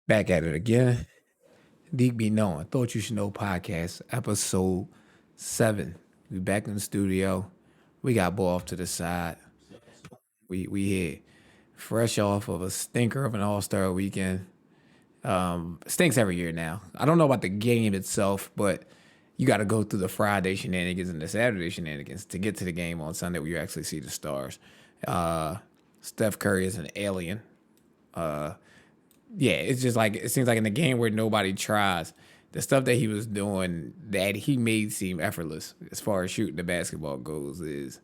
Back at it again. Deeq be knowing. Thought you should know podcast episode 7. We back in the studio. We got ball off to the side. We here fresh off of a stinker of an All-Star weekend. Stinks every year now. I don't know about the game itself, but you got to go through the Friday shenanigans and the Saturday shenanigans to get to the game on Sunday where you actually see the stars. Uh, Steph Curry is an alien. Yeah, it's just like it seems like in the game where nobody tries, the stuff that he was doing that he made seem effortless as far as shooting the basketball goes is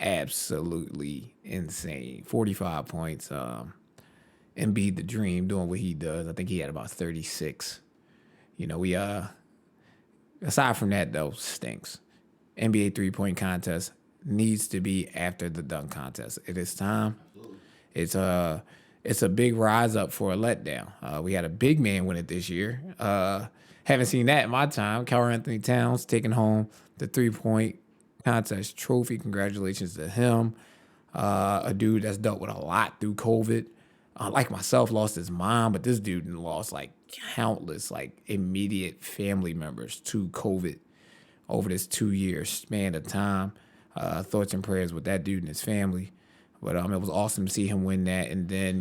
absolutely insane. 45 points. Embiid the dream doing what he does. I think he had about 36. We aside from that though, stinks. NBA 3-point contest needs to be after the dunk contest. It is time. It's it's a big rise up for a letdown. We had a big man win it this year. Haven't seen that in my time. Carl Anthony Towns taking home the 3-point contest trophy. Congratulations to him. A dude that's dealt with a lot through COVID. Like myself, lost his mom, but this dude lost like countless like immediate family members to COVID over this 2 year span of time. Thoughts and prayers with that dude and his family. But it was awesome to see him win that. And then,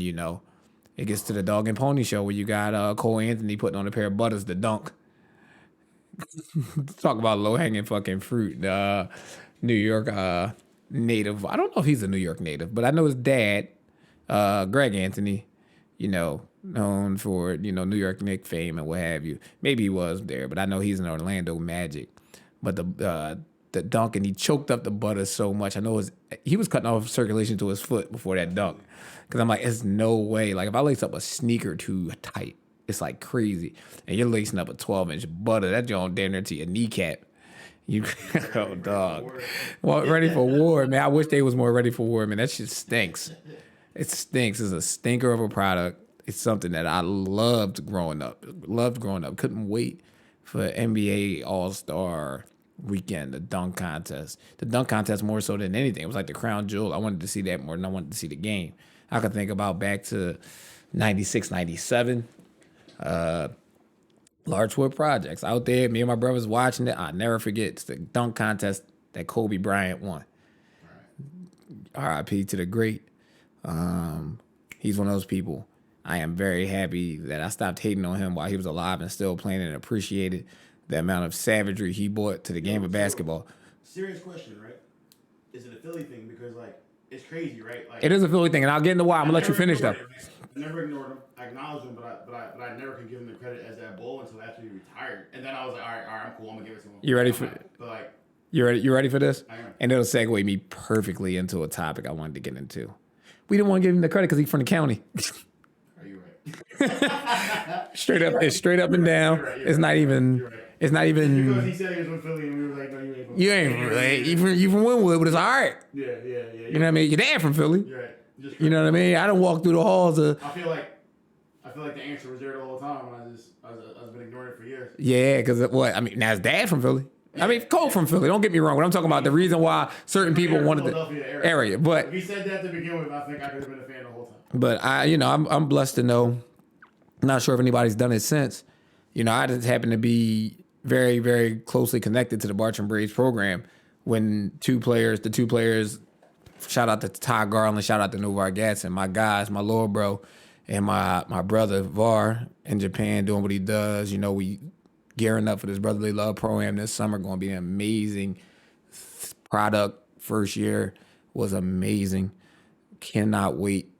it gets to the dog and pony show where you got Cole Anthony putting on a pair of butters to dunk. Talk about low hanging fucking fruit. New York native. I don't know if he's a New York native, but I know his dad, Greg Anthony, known for, New York Knicks fame and what have you. Maybe he was there, but I know he's an Orlando Magic. But the dunk and he choked up the butter so much. I know he was cutting off circulation to his foot before that dunk. Cause I'm like, it's no way. Like if I lace up a sneaker too tight, it's like crazy. And you're lacing up a 12-inch butter, that joint damn near to your kneecap. You oh dog. Well, ready for war, man. I wish they was more ready for war, man. That shit stinks. It stinks. It's a stinker of a product. It's something that I loved growing up. Loved growing up. Couldn't wait for NBA All Star weekend, the dunk contest. The dunk contest more so than anything. It was like the crown jewel. I wanted to see that more than I wanted to see the game. I could think about back to 96, 97. Largewood Projects out there. Me and my brothers watching it. I'll never forget. It's the dunk contest that Kobe Bryant won. RIP to the great. He's one of those people. I am very happy that I stopped hating on him while he was alive and still playing and appreciated the amount of savagery he brought to the game of basketball. Serious question, right? Is it a Philly thing? Because like it's crazy, right? Like It is a Philly thing, and I'll get into why. I'm gonna let you finish though. I never ignored him. I acknowledged him, but I never could give him the credit as that bull until after he retired. And then I was like, all right, I'm cool. I'm gonna give it to him. You ready for? But like, You ready for this? I am. And it'll segue me perfectly into a topic I wanted to get into. We didn't want to give him the credit because he's from the county. Are you right? Straight up, it's straight up and down. It's not even. You're right. It's not Because even. he said he was from Philly, and we were like, no, you ain't from. You ain't really. You from Wynwood, but it's all right. Yeah. You know what I mean? Your dad from Philly. You're right. Just You know what I mean? I don't walk through the halls of. I feel like the answer was there the whole time. I've been ignoring it for years. Yeah, because what? I mean, now his dad from Philly. I mean, Cole from Philly. Don't get me wrong. But I'm talking about the reason why certain people wanted the Philadelphia area. But if he said that to begin with, I think I could have been a fan the whole time. But I'm blessed to know. Not sure if anybody's done it since. I just happen to be very, very closely connected to the Bartram Braves program. When the two players, shout out to Ty Garland, shout out to Novar Gatson, my guys, my little bro, and my brother Var in Japan doing what he does. We gearing up for this Brotherly Love program this summer. Going to be an amazing product. First year was amazing. Cannot wait.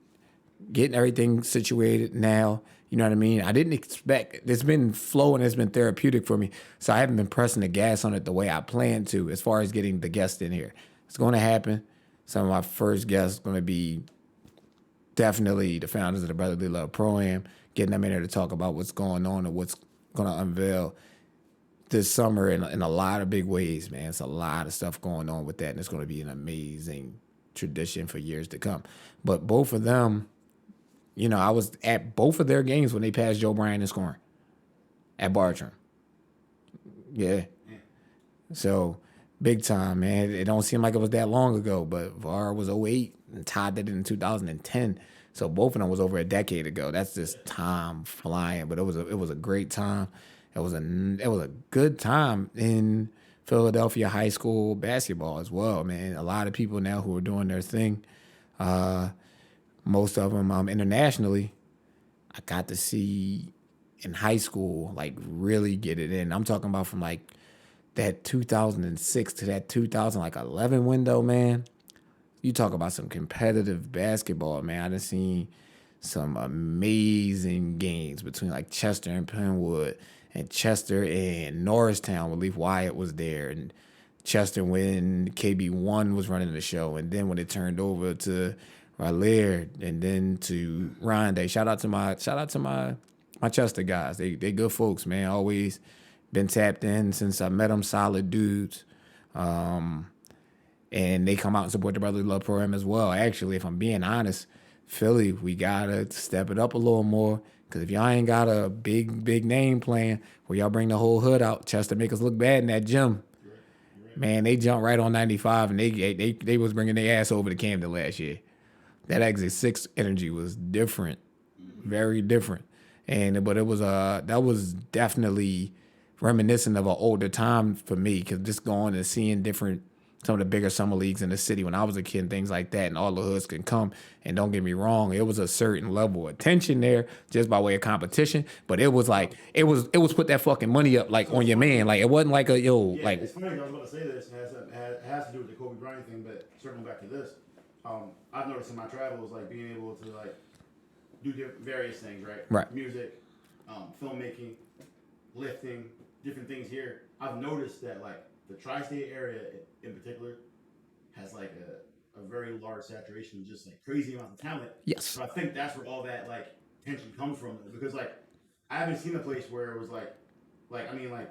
Getting everything situated now. You know what I mean? I didn't expect. It's been flowing. It's been therapeutic for me. So I haven't been pressing the gas on it the way I planned to as far as getting the guests in here. It's going to happen. Some of my first guests going to be definitely the founders of the Brotherly Love Pro-Am, getting them in there to talk about what's going on and what's going to unveil this summer in a lot of big ways, man. It's a lot of stuff going on with that, and it's going to be an amazing tradition for years to come. But both of them, I was at both of their games when they passed Joe Bryant in scoring at Bartram. Yeah. So, big time, man. It don't seem like it was that long ago, but VAR was '08 and Todd did it in 2010. So both of them was over a decade ago. That's just time flying, but it was a great time. It was a good time in Philadelphia high school basketball as well, man. A lot of people now who are doing their thing. Uh, Most of them internationally. I got to see in high school, like really get it in. I'm talking about from like that 2006 to that 2011 window, man. You talk about some competitive basketball, man. I done seen some amazing games between like Chester and Penwood and Chester and Norristown when Leaf Wyatt was there and Chester when KB1 was running the show and then when it turned over to Raleigh and then to Rondé. Shout out to my Chester guys. They good folks, man. Always been tapped in since I met them. Solid dudes. And they come out and support the Brotherly Love program as well. Actually, if I'm being honest, Philly, we gotta step it up a little more. Cause if y'all ain't got a big name playing where y'all bring the whole hood out, Chester make us look bad in that gym. Man, they jumped right on 95 and they was bringing their ass over to Camden last year. That Exit 6 energy was different, very different. But it was that was definitely reminiscent of an older time for me because just going and seeing some of the bigger summer leagues in the city when I was a kid and things like that and all the hoods can come. And don't get me wrong, it was a certain level of tension there just by way of competition. But it was like, it was put that fucking money up like on your man. Like it wasn't like a, yo, Yeah, like. it's funny. I was about to say this. It has to do with the Kobe Bryant thing, but circling back to this, I've noticed in my travels, like being able to like do various things, right? Right. Music, filmmaking, lifting, different things here. I've noticed that like the tri-state area in particular has like a very large saturation of just like crazy amounts of talent. Yes. So I think that's where all that like tension comes from because like I haven't seen a place where it was like I mean like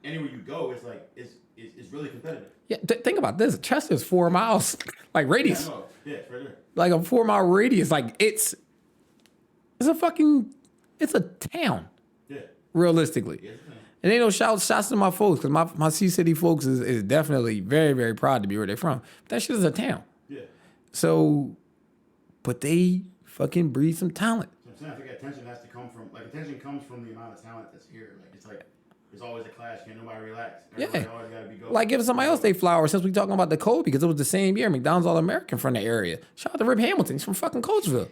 anywhere you go it's like it's really competitive. Yeah, think about this. Chester's 4 miles, like radius. Yeah, no, yeah, it's right there. Like a 4 mile radius. Like it's a town. Yeah. Realistically. Yeah, it's a town. And ain't no shots to my folks, because my C City folks is definitely very, very proud to be where they're from. But that shit is a town. Yeah. So, but they fucking breed some talent. So I'm saying I think attention has to come from attention comes from the amount of talent that's here. Like there's always a clash. Can't nobody relax. Everybody always gotta be going. Like give somebody else they flowers since we talking about the Kobe because it was the same year. McDonald's All American from the area. Shout out to Rip Hamilton. He's from fucking Coatesville.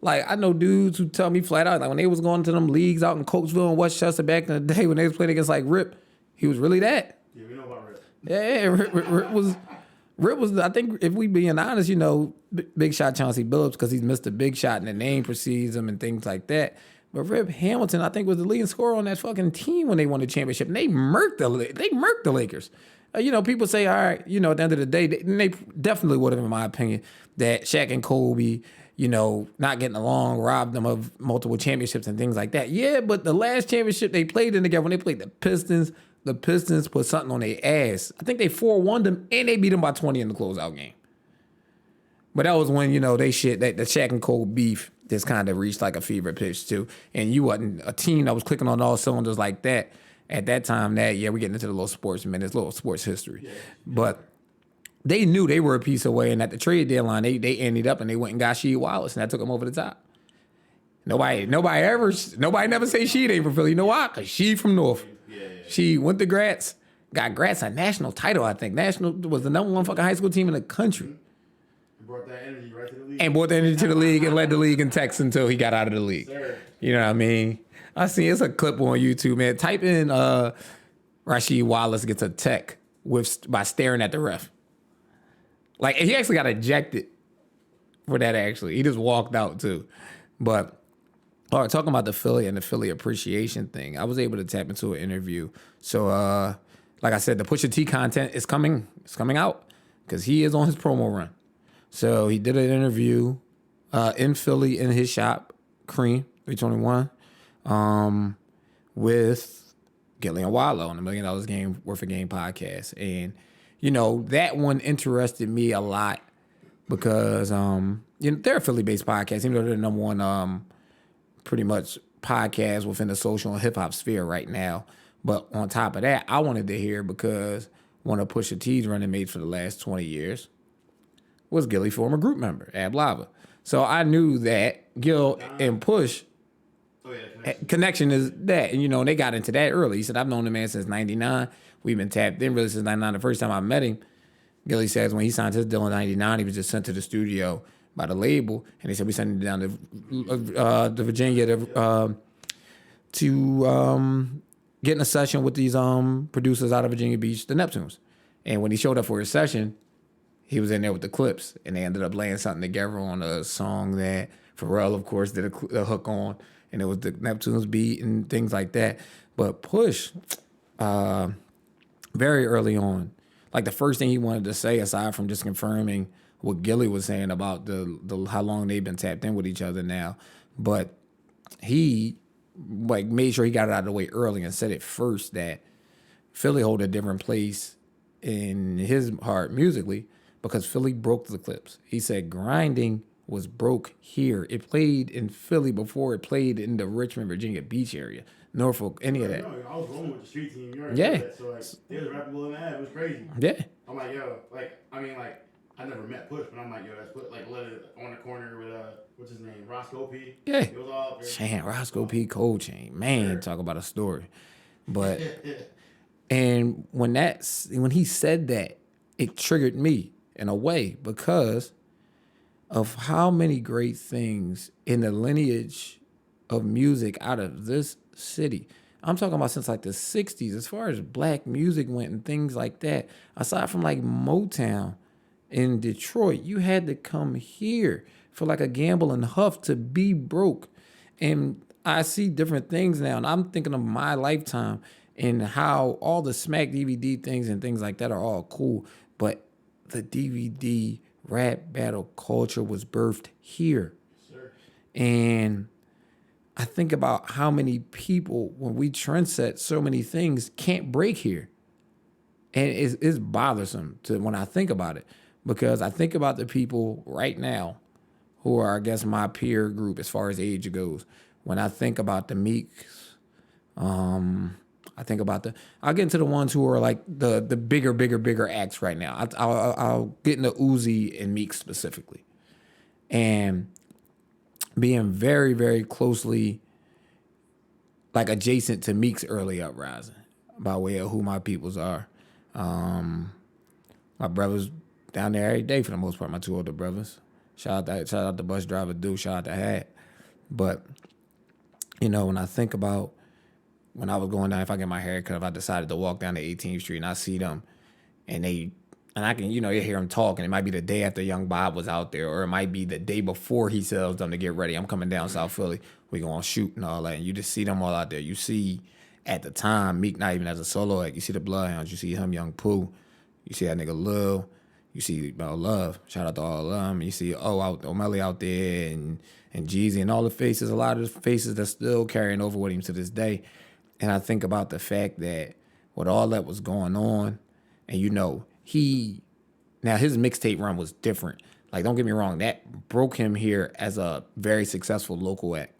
Like I know dudes who tell me flat out like when they was going to them leagues out in Coatesville and Westchester back in the day when they was playing against like Rip, he was really that. Yeah, we know about Rip. Yeah, Rip was. I think if we being honest, big shot Chauncey Billups because he's Mr. Big Shot and the name precedes him and things like that. But Rip Hamilton, I think, was the leading scorer on that fucking team when they won the championship. And they murked the Lakers. People say, all right, at the end of the day, they definitely would have, in my opinion, that Shaq and Kobe, not getting along, robbed them of multiple championships and things like that. Yeah, but the last championship they played in together, when they played the Pistons put something on their ass. I think they 4-1 them, and they beat them by 20 in the closeout game. But that was when, that the Shaq and Kobe beef just kind of reached like a fever pitch too. And you wasn't a team that was clicking on all cylinders like that at that time. We're getting into the little sports minutes, little sports history. Yeah. But they knew they were a piece away, and at the trade deadline, they ended up and they went and got Sheed Wallace, and that took them over the top. Nobody never say Sheed ain't from Philly. You know why? Because she from North. Yeah. She went to Gratz, got Gratz a national title, I think. National was the number one fucking high school team in the country. Brought that energy right to the league. And brought that energy to the league and led the league in Texas until he got out of the league. Sir. You know what I mean? I see it's a clip on YouTube, man. Type in Rasheed Wallace gets a tech by staring at the ref. Like, he actually got ejected for that, actually. He just walked out, too. But, all right, talking about the Philly and the Philly appreciation thing, I was able to tap into an interview. So, like I said, the Pusha T content is coming. It's coming out because he is on his promo run. So he did an interview in Philly in his shop, Cream 321, with Gillian Wallow on the $1 Million Game Worth of Game podcast. And, that one interested me a lot because, they're a Philly-based podcast, even though they're the number one pretty much podcast within the social and hip-hop sphere right now. But on top of that, I wanted to hear because one of Pusha T's running mates for the last 20 years was Gilly's former group member, Ab Lava. So I knew that Gil and Push Oh yeah, connection. connection is that. And, you know, they got into that early. He said, I've known the man since 99. We've been tapped in really since 99. The first time I met him, Gilly says when he signed his deal in 99, he was just sent to the studio by the label. And they said, we sent him down to Virginia to get in a session with these producers out of Virginia Beach, the Neptunes. And when he showed up for his session, he was in there with the Clips, and they ended up laying something together on a song that Pharrell, of course, did a hook on, and it was the Neptunes beat and things like that. But Push, very early on, like the first thing he wanted to say, aside from just confirming what Gilly was saying about the how long they've been tapped in with each other now, but he like made sure he got it out of the way early and said it first that Philly hold a different place in his heart musically because Philly broke the Clips. He said grinding was broke here. It played in Philly before it played in the Richmond, Virginia Beach area, Norfolk, any of that. No, I was rolling with the street team. You already Yeah. know that. So like, they was rapping Will and Ab. It was crazy. Yeah. I'm like, yo, like, I mean, like, I never met Push, but I'm like, yo, that's put like let it on the corner with what's his name, Roscoe P. Yeah. It was all up there. Man, Roscoe P. Cold Chain. Man, talk about a story. But and when he said that, it triggered me in a way because of how many great things in the lineage of music out of this city. I'm talking about since like the 60s, as far as black music went and things like that. Aside from like Motown in Detroit, you had to come here for like a Gamble and Huff to be broke. And I see different things now, and I'm thinking of my lifetime and how all the Smack DVD things and things like that are all cool. But the DVD rap battle culture was birthed here. Sir. And I think about how many people, when we trendset so many things, can't break here. And it's bothersome to when I think about it, because I think about the people right now who are, I guess, my peer group as far as age goes. When I think about the Meeks, I think about I'll get into the ones who are like the bigger acts right now. I'll get into Uzi and Meeks specifically. And being very, very closely like adjacent to Meeks' early uprising by way of who my peoples are. My brothers down there every day for the most part, my two older brothers. Shout out to bus driver Duke, shout out to Hat. But, you know, when I think about when I was going down, if I get my hair cut, if I decided to walk down to 18th Street and I see them and I can, you know, you hear them talking. It might be the day after Young Bob was out there, or it might be the day before he tells them to get ready. I'm coming down South Philly. We going to shoot and all that. And you just see them all out there. You see, at the time, Meek not even as a solo act. You see the Bloodhounds. You see him, Young Pooh. You see that nigga Lil. You see Love. Shout out to all of them. You see O'Malley out there and Jeezy and all the faces. A lot of the faces that's still carrying over with him to this day. And I think about the fact that with all that was going on, and you know, now his mixtape run was different. Like, don't get me wrong, that broke him here as a very successful local act.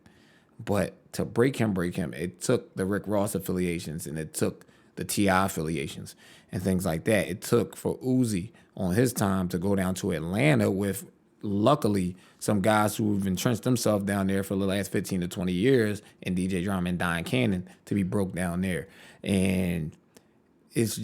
But to break him, it took the Rick Ross affiliations and it took the T.I. affiliations and things like that. It took for Uzi on his time to go down to Atlanta with, luckily, some guys who've entrenched themselves down there for the last 15 to 20 years in DJ Drama and Don Cannon to be broke down there. And it's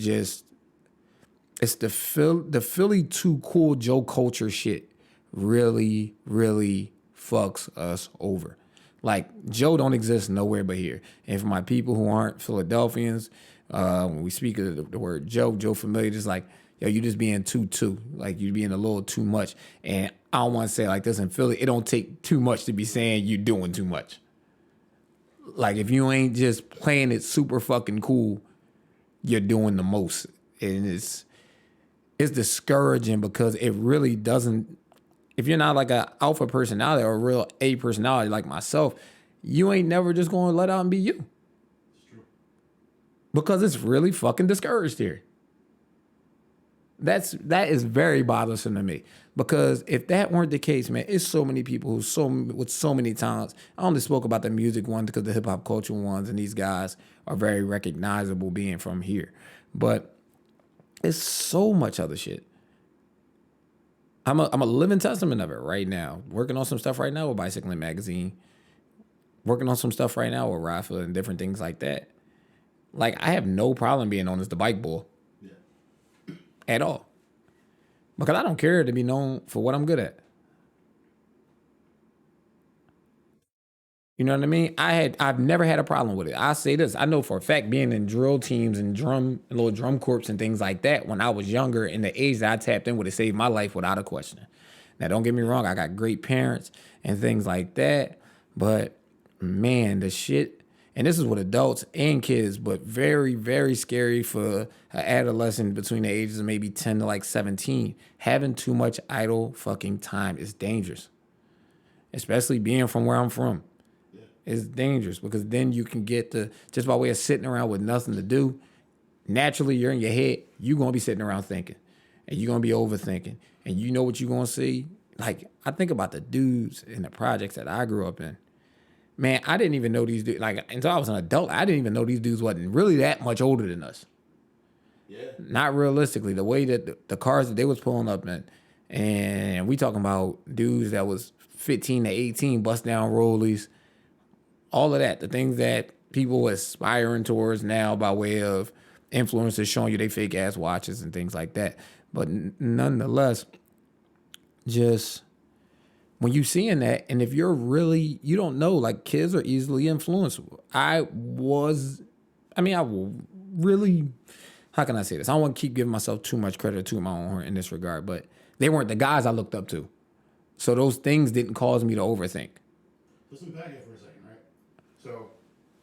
the Philly Too Cool Joe culture shit really, really fucks us over. Like, Joe don't exist nowhere but here. And for my people who aren't Philadelphians, when we speak of the word Joe familiar, just like, yo, you just being too. Like, you being a little too much. And I don't want to say like this in Philly, it don't take too much to be saying you doing too much. Like, if you ain't just playing it super fucking cool, you're doing the most. And it's discouraging because it really doesn't, if you're not like an alpha personality or a real A personality like myself, you ain't never just going to let out and be you. It's true. Because it's really fucking discouraged here. That is very bothersome to me. Because if that weren't the case, man, it's so many people with so many talents. I only spoke about the music ones because the hip hop culture ones, and these guys are very recognizable being from here. But it's so much other shit. I'm a living testament of it right now. Working on some stuff right now with Bicycling Magazine. Working on some stuff right now with Rafa and different things like that. Like, I have no problem being known as the bike bull Yeah. at all. Because I don't care to be known for what I'm good at. You know what I mean? I've never had a problem with it. I say this, I know for a fact being in drill teams and little drum corps and things like that when I was younger in the age that I tapped in would have saved my life without a question. Now don't get me wrong, I got great parents and things like that, but man, the shit, and this is with adults and kids, but very, very scary for an adolescent between the ages of maybe 10 to like 17. Having too much idle fucking time is dangerous, especially being from where I'm from. It's dangerous because then you can get just by way of sitting around with nothing to do, naturally you're in your head, you're going to be sitting around thinking and you're going to be overthinking and you know what you're going to see. Like, I think about the dudes in the projects that I grew up in. Man, I didn't even know these dudes, like, until I was an adult, I didn't even know these dudes wasn't really that much older than us. Yeah. Not realistically, the way that the cars that they was pulling up in, and we talking about dudes that was 15 to 18, bust down rollies, all of that, the things that people aspiring towards now by way of influencers showing you they fake ass watches and things like that. But nonetheless, just when you seeing that, and if you're really, you don't know, like kids are easily influenced. I will really, how can I say this? I don't want to keep giving myself too much credit to my own horn in this regard, but they weren't the guys I looked up to. So those things didn't cause me to overthink. Let's unpack it for a second, right? So,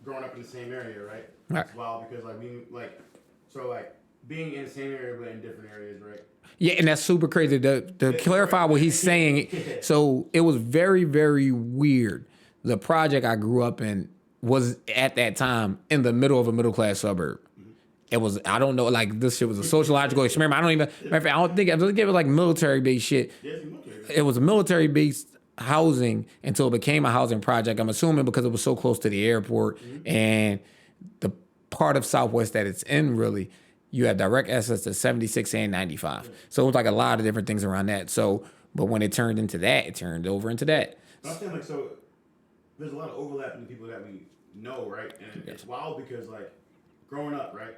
growing up in the same area, right? Right. It's wild because being in the same area but in different areas, right? Yeah, and that's super crazy. To clarify what he's saying, so it was very, very weird. The project I grew up in was at that time in the middle of a middle class suburb. It was, I don't know, like this shit was a sociological experiment. Matter of fact, I don't think it was like military based shit. Yeah, it's military. It was a military based housing until it became a housing project. I'm assuming because it was so close to the airport and the part of Southwest that it's in, really, you have direct access to 76 and 95. So it was like a lot of different things around that. So, but when it turned into that, it turned over into that. I'm saying, like, so there's a lot of overlap in the people that we know, right? And it's wild because, like, growing up, right?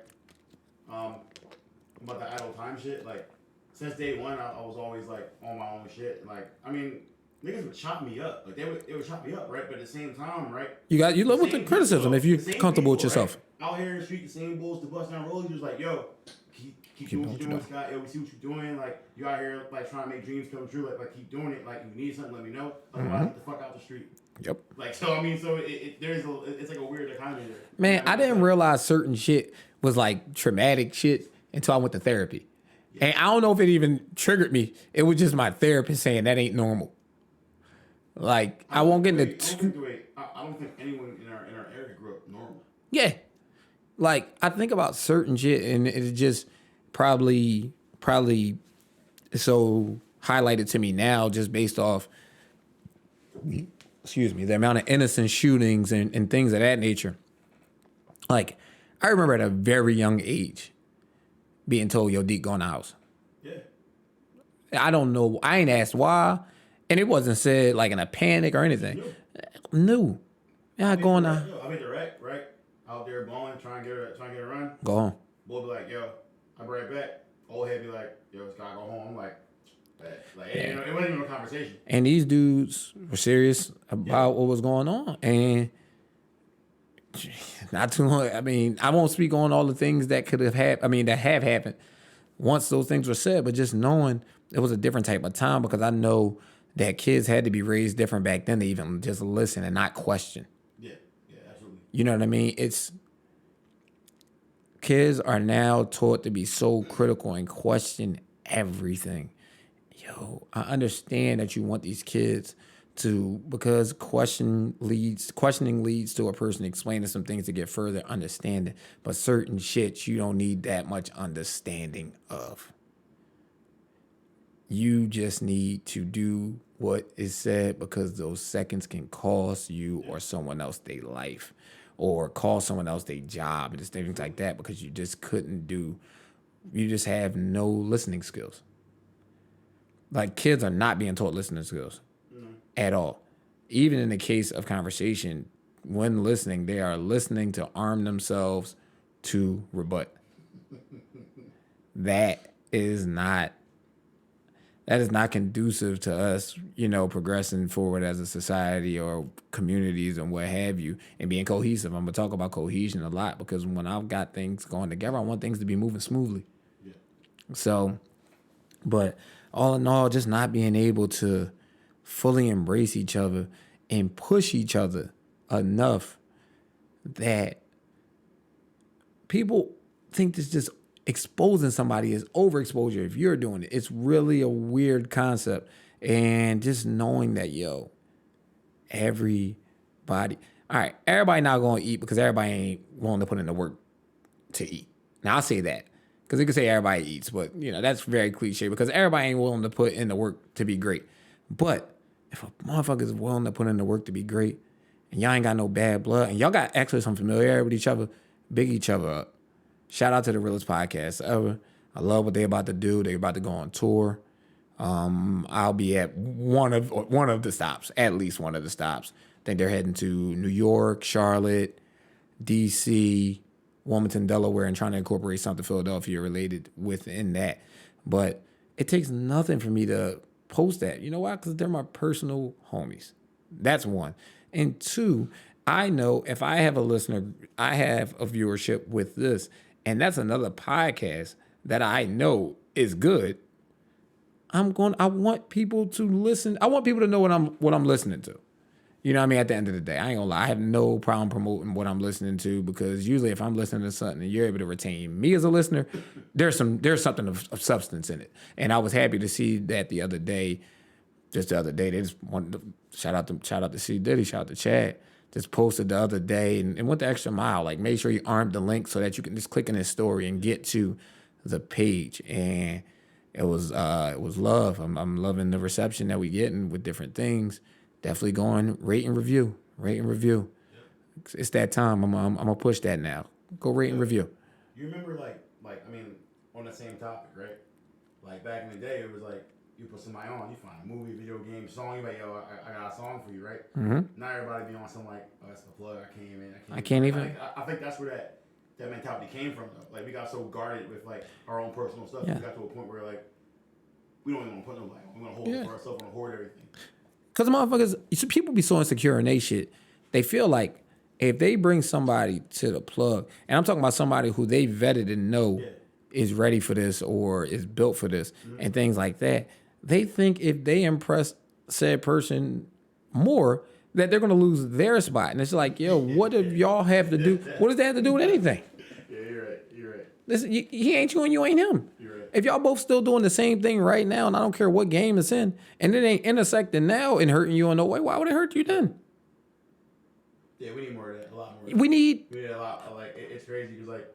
About the idle time shit, like, since day one, I was always, like, on my own shit. Like, I mean, niggas would chop me up. Like, they would chop me up, right? But at the same time, right? You live with the criticism people, if you're comfortable with yourself. Right? Out here in the street, the same bulls, the bust down rolls, just like, yo, keep doing what you're doing, Scott. Yo, we see what you're doing. Like, you out here, like, trying to make dreams come true. Like keep doing it. Like, if you need something, let me know. Otherwise, get the fuck out the street. Yep. Like, so, I mean, so it's like a weird economy there. Man, I didn't realize certain shit was like traumatic shit until I went to therapy. Yeah. And I don't know if it even triggered me. It was just my therapist saying that ain't normal. Like, I won't get into... I don't think anyone in our area grew up normal. Yeah. Like, I think about certain shit and it's just probably so highlighted to me now just based off, the amount of innocent shootings and things of that nature. Like, I remember at a very young age being told, yo, Deeq, go in the house. Yeah. I don't know. I ain't asked why. And it wasn't said like in a panic or anything. No. Yeah, go on now. I mean, direct, right? Out there balling, trying to get a run. Go home. Boy be like, yo, I'll be right back. Old head be like, yo, Scott, go home. I'm like, it wasn't even a conversation. And these dudes were serious about what was going on. And not too long. I mean, I won't speak on all the things that could have happened. I mean, that have happened once those things were said, but just knowing it was a different type of time because I know that kids had to be raised different back then to even just listen and not question. Yeah, absolutely. You know what I mean? Kids are now taught to be so critical and question everything. Yo, I understand that you want these kids to, because questioning leads to a person explaining some things to get further understanding. But certain shit you don't need that much understanding of. You just need to do what is said because those seconds can cost you or someone else their life or cost someone else their job and just things like that because you just have no listening skills. Like kids are not being taught listening skills at all. Even in the case of conversation, when listening, they are listening to arm themselves to rebut. That is not that is not conducive to us, progressing forward as a society or communities and what have you, and being cohesive. I'm gonna talk about cohesion a lot because when I've got things going together, I want things to be moving smoothly. Yeah. So, but all in all, just not being able to fully embrace each other and push each other enough that people think this just exposing somebody is overexposure if you're doing it. It's really a weird concept. And just knowing that, everybody, all right, everybody not going to eat because everybody ain't willing to put in the work to eat. Now, I'll say that because you can say everybody eats, but, that's very cliche because everybody ain't willing to put in the work to be great. But if a motherfucker is willing to put in the work to be great and y'all ain't got no bad blood and y'all got actually some familiarity with each other, big each other up. Shout out to the realest podcast ever. I love what they about to do. They about to go on tour. I'll be at one of the stops, at least one of the stops. I think they're heading to New York, Charlotte, D.C., Wilmington, Delaware, and trying to incorporate something Philadelphia related within that. But it takes nothing for me to post that. You know why? Because they're my personal homies. That's one. And two, I know if I have a listener, I have a viewership with this, and that's another podcast that I know is good. I want people to listen. I want people to know what I'm listening to. You know what I mean? At the end of the day, I ain't gonna lie. I have no problem promoting what I'm listening to because usually if I'm listening to something and you're able to retain me as a listener, there's something of substance in it. And I was happy to see that the other day, they just wanted to shout out to C Diddy, shout out to Chad. Just posted the other day and went the extra mile. Like made sure you armed the link so that you can just click in his story and get to the page. And it was love. I'm loving the reception that we getting with different things. Definitely going rate and review. It's that time. I'm gonna push that now. Go rate and review. You remember I mean, on the same topic, right? Like back in the day, it was like you put somebody on, you find a movie, video game, song, you're like, yo, I got a song for you, right? Mm-hmm. Now everybody be on some like, oh, that's the plug, I can't even. I can't even. I think that's where that mentality came from though. Like we got so guarded with like our own personal stuff. Yeah. We got to a point where like we don't even want to put nobody on. We want to hold it for ourselves. We want to hoard everything. Because motherfuckers, people be so insecure in they shit. They feel like if they bring somebody to the plug, and I'm talking about somebody who they vetted and know is ready for this or is built for this and things like that, they think if they impress said person more, that they're going to lose their spot. And it's like, yo, what do y'all have to do? What does that have to do with anything? Yeah, you're right. Listen, he ain't you and you ain't him. You're right. If y'all both still doing the same thing right now, and I don't care what game it's in, and it ain't intersecting now and hurting you in no way, why would it hurt you then? Yeah, we need more of that. A lot more. We need a lot. Like it's crazy because like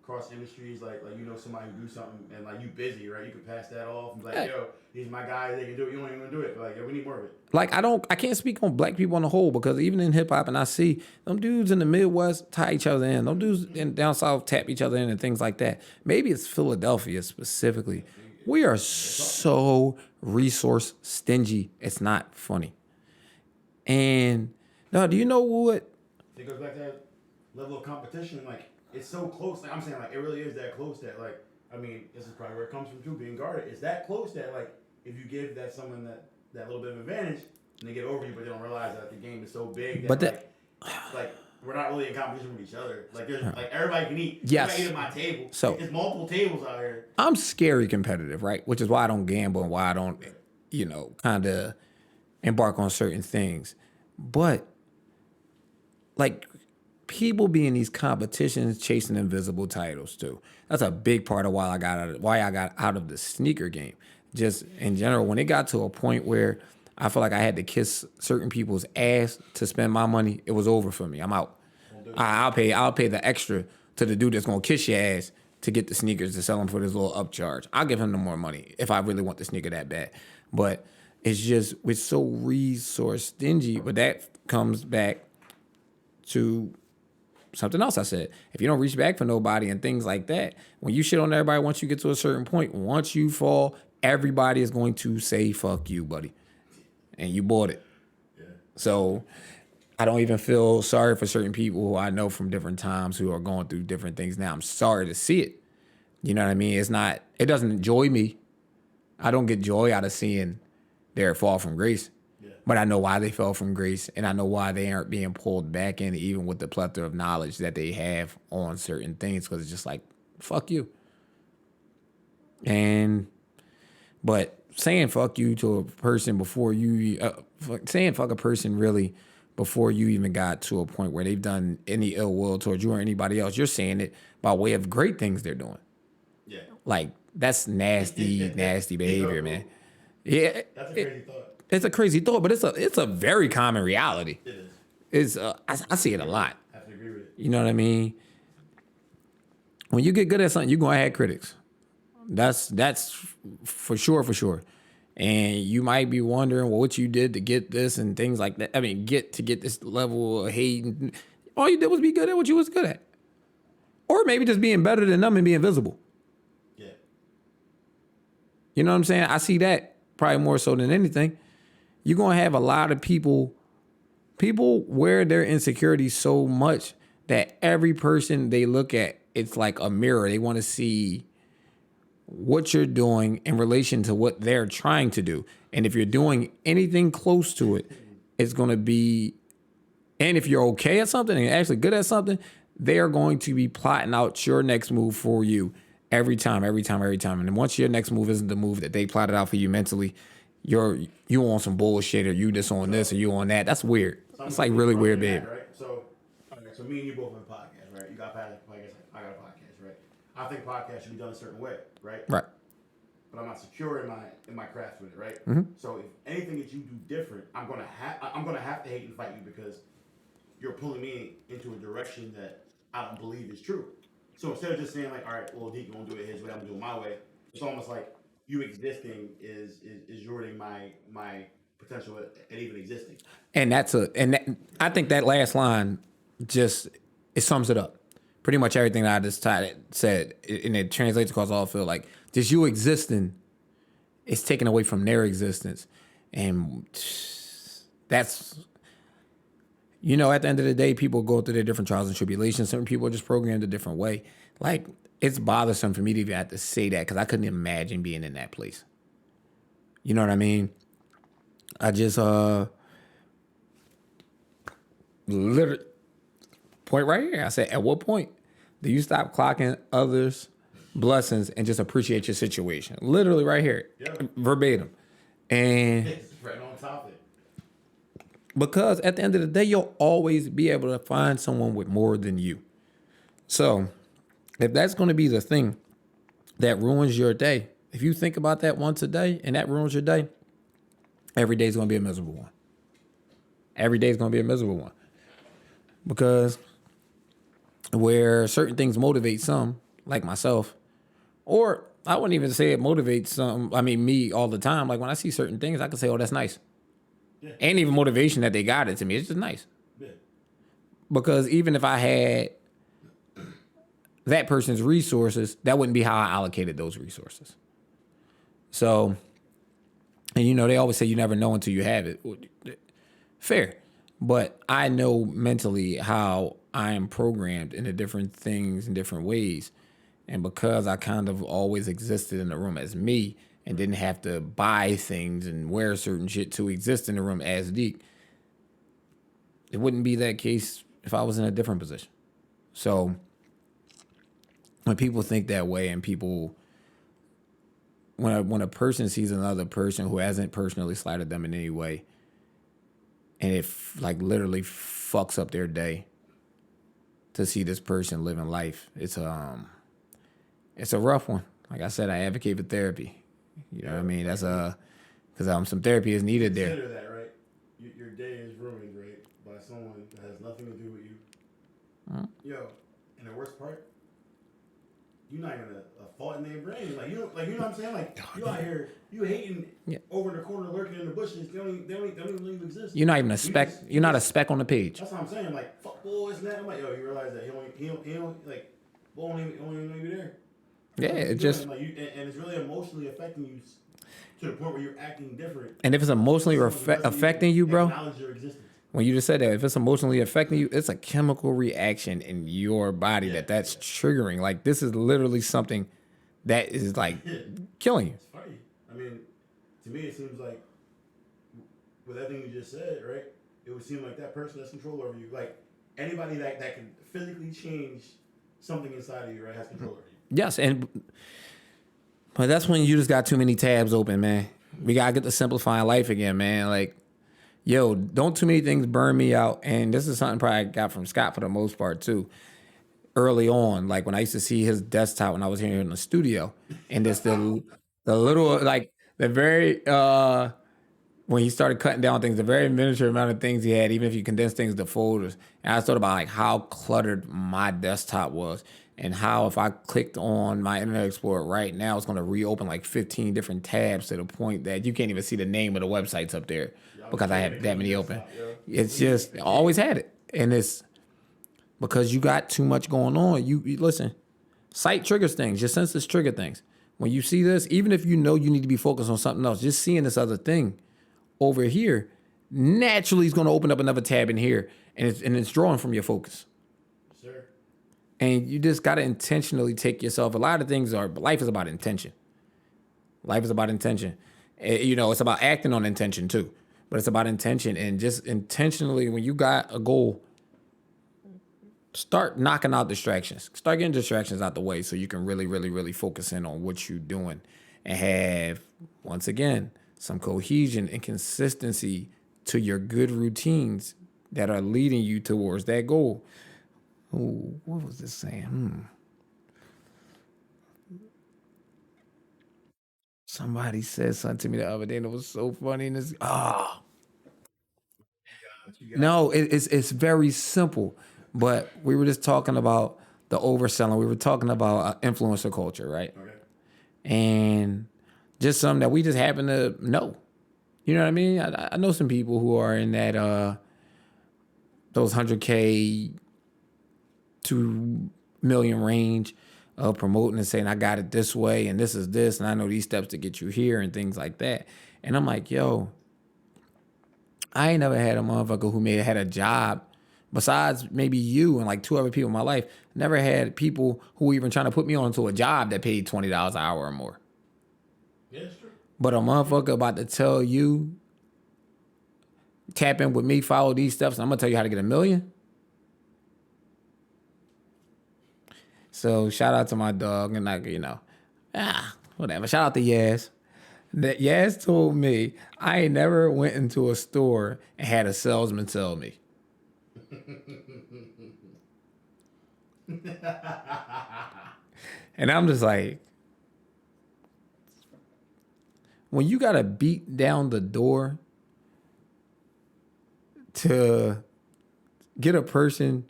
across industries, like somebody who do something and like you busy, right? You could pass that off and be like, yo, these my guys, they can do it. You don't even do it. But, like, yo, we need more of it. Like I can't speak on black people on the whole because even in hip hop, and I see them dudes in the Midwest tie each other in, them dudes in down south tap each other in and things like that. Maybe it's Philadelphia specifically. We are so resource stingy. It's not funny. And now, do you know what? It goes back to that level of competition. Like it's so close. Like I'm saying, like it really is that close that like I mean, this is probably where it comes from too. Being guarded, it's that close that like if you give that someone that little bit of advantage, and they get over you, but they don't realize that the game is so big that like we're not really in competition with each other. Like there's like everybody can eat. Yes. Everybody eat at my table. So there's multiple tables out here. I'm scary competitive, right? Which is why I don't gamble and why I don't, kind of embark on certain things. But like people be in these competitions chasing invisible titles too. That's a big part of why I got out of the sneaker game. Just in general, when it got to a point where I feel like I had to kiss certain people's ass to spend my money, it was over for me. I'm out. I'll pay the extra to the dude that's gonna kiss your ass to get the sneakers to sell them for this little upcharge. I'll give him no more money if I really want the sneaker that bad. But it's just we're so resource stingy. But that comes back to something else I said. If you don't reach back for nobody and things like that, when you shit on everybody, once you get to a certain point, once you fall, everybody is going to say fuck you, buddy. And you bought it. Yeah. So I don't even feel sorry for certain people who I know from different times who are going through different things now. I'm sorry to see it. You know what I mean? It doesn't joy me. I don't get joy out of seeing their fall from grace. Yeah. But I know why they fell from grace, and I know why they aren't being pulled back in, even with the plethora of knowledge that they have on certain things, because it's just like, fuck you. But saying fuck you to a person before you, saying fuck a person really before you even got to a point where they've done any ill will towards you or anybody else, you're saying it by way of great things they're doing. Yeah. Like, that's nasty, nasty behavior, man. Yeah. That's a crazy thought. It's a crazy thought, but it's a very common reality. It is. I see it a lot. I have to agree with it. You know what I mean? When you get good at something, you're gonna have critics. That's for sure. And you might be wondering, well, what you did to get this and things like that. I mean, get this level of hate. All you did was be good at what you was good at, or maybe just being better than them and being visible. Yeah. You know what I'm saying? I see that probably more so than anything. You're gonna have a lot of people wear their insecurities so much that every person they look at, it's like a mirror. They want to see what you're doing in relation to what they're trying to do. And if you're doing anything close to it, it's going to be, and if you're okay at something and actually good at something, they are going to be plotting out your next move for you every time. And then once your next move isn't the move that they plotted out for you mentally, you on some bullshit, or you just on this or you on that. That's weird. It's like really weird behavior. Right? So me and you both on a podcast, right? You got a podcast, I got a podcast, right? I think podcasts should be done a certain way, right? Right. But I'm not secure in my craft with it, right? Mm-hmm. So if anything that you do different, I'm gonna have to hate and fight you because you're pulling me into a direction that I don't believe is true. So instead of just saying like, all right, well, Deeq gonna do it his way, I'm gonna do it my way. It's almost like you existing is ruining my potential at even existing. And I think that last line just, it sums it up. Pretty much everything that I just said, and it translates across all field. Like, just you existing is taken away from their existence. And that's, at the end of the day, people go through their different trials and tribulations. Certain people are just programmed a different way. Like, it's bothersome for me to even have to say that because I couldn't imagine being in that place. You know what I mean? I just, literally, point right here. I said, at what point do you stop clocking others' blessings and just appreciate your situation? Literally right here, verbatim. And It's right on topic. Because at the end of the day, you'll always be able to find someone with more than you. So if that's going to be the thing that ruins your day, if you think about that once a day and that ruins your day, every day is going to be a miserable one. Every day is going to be a miserable one. Because where certain things motivate some, like myself, or I wouldn't even say it motivates me all the time. Like when I see certain things, I can say, oh, that's nice. Yeah. Ain't even motivation that they got it to me. It's just nice. Yeah. Because even if I had that person's resources, that wouldn't be how I allocated those resources. So, and they always say you never know until you have it. Fair. But I know mentally how I am programmed into different things in different ways. And because I kind of always existed in the room as me and didn't have to buy things and wear certain shit to exist in the room as Deeq, it wouldn't be that case if I was in a different position. So when people think that way and when a person sees another person who hasn't personally slighted them in any way, and it literally fucks up their day to see this person living life, it's a rough one. Like I said, I advocate for therapy. You know what I mean? That's because some therapy is needed there. Consider that, right? Your day is ruined, right, by someone that has nothing to do with you. Huh? Yo, and the worst part, you're not even a thought in their brain. Like you know what I'm saying? Like you out here, you hating over in the corner, lurking in the bushes. They don't even exist. You're not even a speck. You're not a speck on the page. That's what I'm saying. Like fuck boys and that. I'm like, yo, you realize that he don't like, boy, don't even know you're there. Yeah, it just and it's really emotionally affecting you. to the point where you're acting different And if it's to emotionally someone who doesn't even affecting you, bro, acknowledge your existence. when you just said that, if it's emotionally affecting you, it's a chemical reaction in your body Yeah, that's triggering. Like this is literally something that is like yeah. killing you. It's funny. I mean, to me, it seems like with everything you just said, right? It would seem like that person has control over you. Like anybody that can physically change something inside of you, right, has control over you. Yes, and but that's when you just got too many tabs open, man. We gotta get to simplifying life again, man. Like, yo, don't too many things burn me out. And this is something probably I got from Scott for the most part too. Early on, like when I used to see his desktop when I was here in the studio, and it's the little like the very when he started cutting down things, the very miniature amount of things he had, even if you condense things to folders. And I thought about like how cluttered my desktop was and how if I clicked on my Internet Explorer right now, it's going to reopen like 15 different tabs to the point that you can't even see the name of the websites up there Yeah, I'm a because I kid when have it that comes to many open. desktop, yo. It's Believe me, just a I kid. always had it. And it's because you got too much going on. You listen, sight triggers things, your senses trigger things. When you see this, even if you know you need to be focused on something else, just seeing this other thing over here naturally is going to open up another tab in here and it's drawing from your focus. Sir. And you just got to intentionally take yourself. A lot of things are, life is about intention. Life is about intention. You know, it's about acting on intention too, but it's about intention and just intentionally when you got a goal, start knocking out distractions. Start getting distractions out the way so you can really, really, really focus in on what you're doing and have, once again, some cohesion and consistency to your good routines that are leading you towards that goal. Ooh, what was this saying? Somebody said something to me the other day and it was so funny. And You got no, it. it's very simple. But we were just talking about the overselling. We were talking about influencer culture, right? Okay. And just something that we just happen to know. You know what I mean? I know some people who are in that those 100K 2 million range of promoting and saying I got it this way and this is this and I know these steps to get you here and things like that. And I'm like, yo, I ain't never had a motherfucker who may have had a job besides maybe you and like two other people in my life. Never had people who were even trying to put me onto a job that paid $20 an hour or more. Yeah, it's true. But a motherfucker about to tell you, tap in with me, follow these steps, and I'm gonna tell you how to get 1 million. So shout out to my dog and like, whatever. Shout out to Yaz. That Yaz told me I ain't never went into a store and had a salesman tell me. And I'm just like, when you gotta beat down the door to get a person.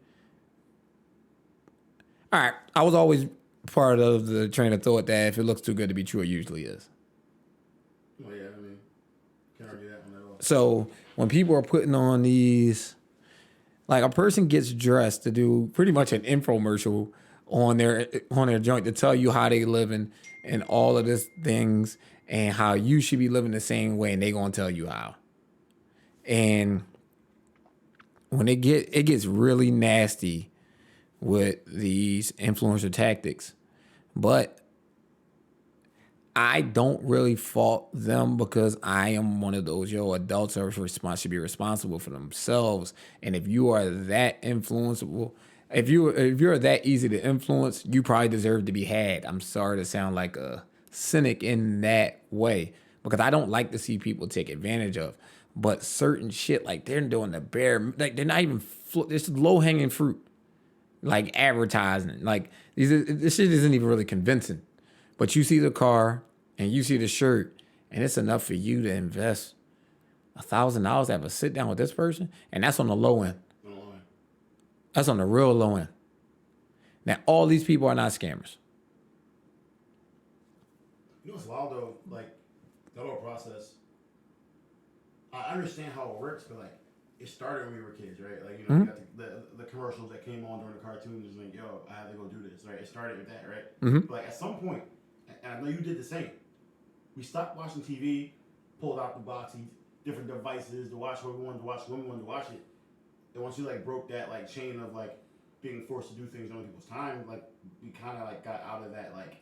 All right, I was always part of the train of thought that if it looks too good to be true, it usually is. Oh yeah, I mean, can't argue that one at all. So when people are putting on these, like a person gets dressed to do pretty much an infomercial on their joint to tell you how they living and all of this things and how you should be living the same way, and they gonna tell you how. And when it gets really nasty with these influencer tactics, but I don't really fault them because I am one of those adults are should be responsible for themselves. And if you are that influenceable, if you're that easy to influence, you probably deserve to be had. I'm sorry to sound like a cynic in that way because I don't like to see people take advantage of. But certain shit like they're doing the bare like they're not even it's low hanging fruit like advertising. Like this shit isn't even really convincing. But you see the car and you see the shirt, and it's enough for you to invest $1,000 to have a sit down with this person, and that's on the low end. No lie. That's on the real low end. Now, all these people are not scammers. You know what's wild though? Like that whole process. I understand how it works, but like it started when we were kids, right? Like you got the commercials that came on during the cartoons, like yo, I have to go do this, right? It started with that, right? But like at some point, and I know you did the same. we stopped watching TV, pulled out the box, different devices to watch what we wanted to watch, when we wanted to watch it. And once you like broke that like chain of like being forced to do things on other people's time, like we kind of like got out of that like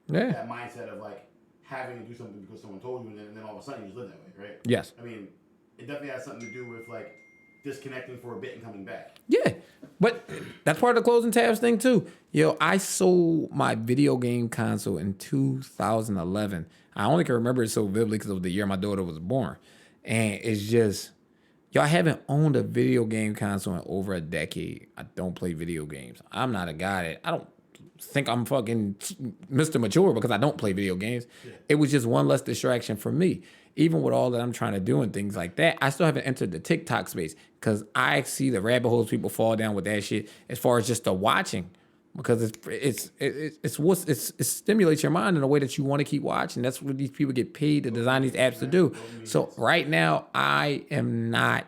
that mindset of like having to do something because someone told you, and then all of a sudden you just live that way, right? Yes. I mean, it definitely has something to do with like disconnecting for a bit and coming back. Yeah, but that's part of the closing tabs thing too. Yo, I sold my video game console in 2011. I only can remember it so vividly because it was the year my daughter was born. And it's just, yo, I haven't owned a video game console in over a decade. I don't play video games. I'm not a guy that, I don't think I'm fucking Mr. Mature because I don't play video games. Yeah. It was just one less distraction for me. Even with all that I'm trying to do and things like that, I still haven't entered the TikTok space because I see the rabbit holes people fall down with that shit as far as just the watching, because it stimulates your mind in a way that you want to keep watching. That's what these people get paid to design these apps to do. So right now, I am not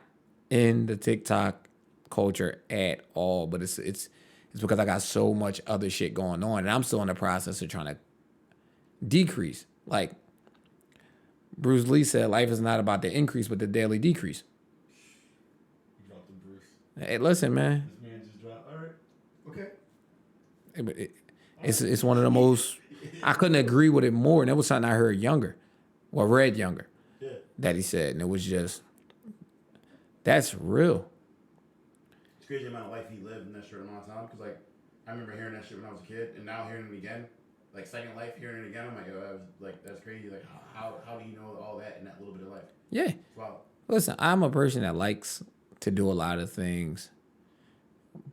in the TikTok culture at all, but it's because I got so much other shit going on, and I'm still in the process of trying to decrease. Like Bruce Lee said, life is not about the increase, but the daily decrease. You dropped the Bruce. Hey, listen, man. This man just dropped. All right. Okay. It's one of the most. I couldn't agree with it more, and that was something I heard younger, or read younger. Yeah. That he said, and it was just, that's real. It's crazy the amount of life he lived in that short amount of time. Because like, I remember hearing that shit when I was a kid, and now hearing it again. Like Second Life, hearing it again, I'm like, yo, that was like, that's crazy. Like, how do you know all that in that little bit of life? Yeah. Wow. Listen, I'm a person that likes to do a lot of things,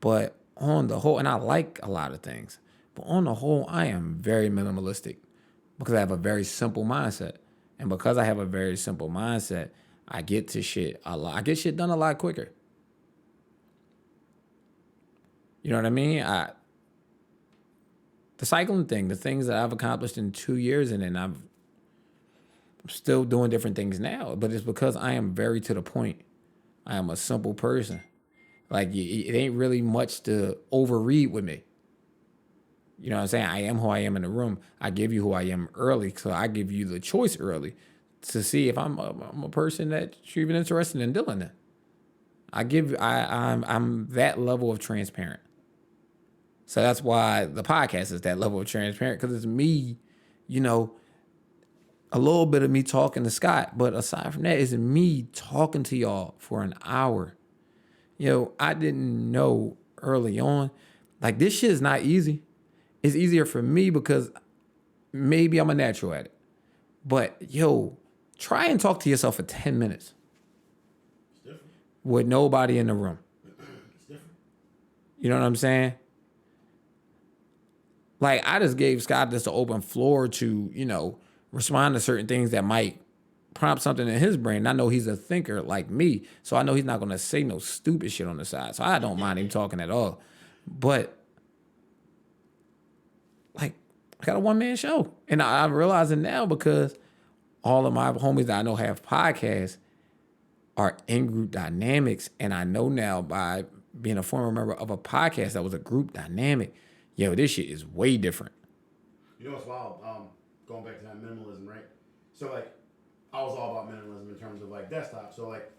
but on the whole, and I like a lot of things, but on the whole, I am very minimalistic because I have a very simple mindset, and because I have a very simple mindset, I get to shit a lot. I get shit done a lot quicker. You know what I mean? The cycling thing, the things that I've accomplished in 2 years, and then I'm still doing different things now, but it's because I am very to the point. I am a simple person. Like, it ain't really much to overread with me. You know what I'm saying? I am who I am in the room. I give you who I am early, so I give you the choice early to see if I'm a person that you're even interested in dealing in. I'm that level of transparent. So that's why the podcast is that level of transparent, because it's me, you know, a little bit of me talking to Scott, but aside from that, it's me talking to y'all for an hour. Yo, I didn't know early on, like, this shit is not easy. It's easier for me because maybe I'm a natural at it. But yo, try and talk to yourself for 10 minutes. It's different. With nobody in the room. It's different. You know what I'm saying? Like, I just gave Scott this open floor to, you know, respond to certain things that might prompt something in his brain. I know he's a thinker like me, so I know he's not going to say no stupid shit on the side. So I don't mind him talking at all. But, like, I got a one-man show. And I'm realizing now because all of my homies that I know have podcasts are in-group dynamics. And I know now by being a former member of a podcast that was a group dynamic, yo, this shit is way different. You know what's wild? Going back to that minimalism, right? So, like, I was all about minimalism in terms of, like, desktop. So, like,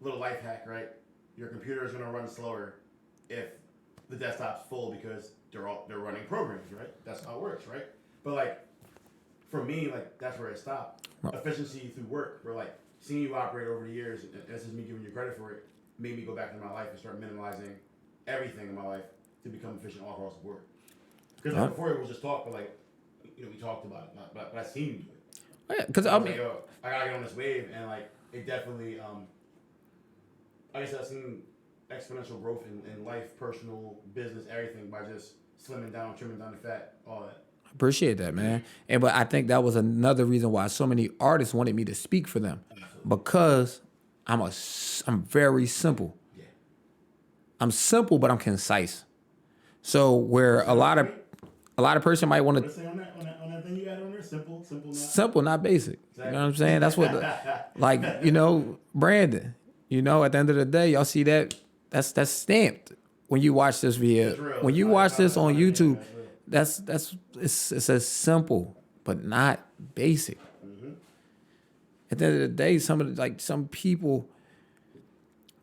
little life hack, right? Your computer is going to run slower if the desktop's full because they're running programs, right? That's how it works, right? But, like, for me, like, that's where it stopped. Right. Efficiency through work. Where, like, seeing you operate over the years, and this is me giving you credit for it, made me go back into my life and start minimalizing everything in my life to become efficient all across the board. Because like, before it was just talk, but like, you know, we talked about it, but I seen you do it. Oh, yeah, because I mean, like, yo, I gotta get on this wave, and like, it definitely, I guess I've seen exponential growth in life, personal, business, everything by just slimming down, trimming down the fat, all that. Appreciate that, man. But I think that was another reason why so many artists wanted me to speak for them. Absolutely. Because I'm very simple. Yeah. I'm simple, but I'm concise. So where a lot of person might want to say on that thing you got on there, simple, not basic. Exactly. You know what I'm saying? That's what, like, you know, Brandon. You know, at the end of the day, y'all see that's stamped when you watch this video. When you watch this on YouTube, it's as simple but not basic. Mm-hmm. at the end of the day, some people,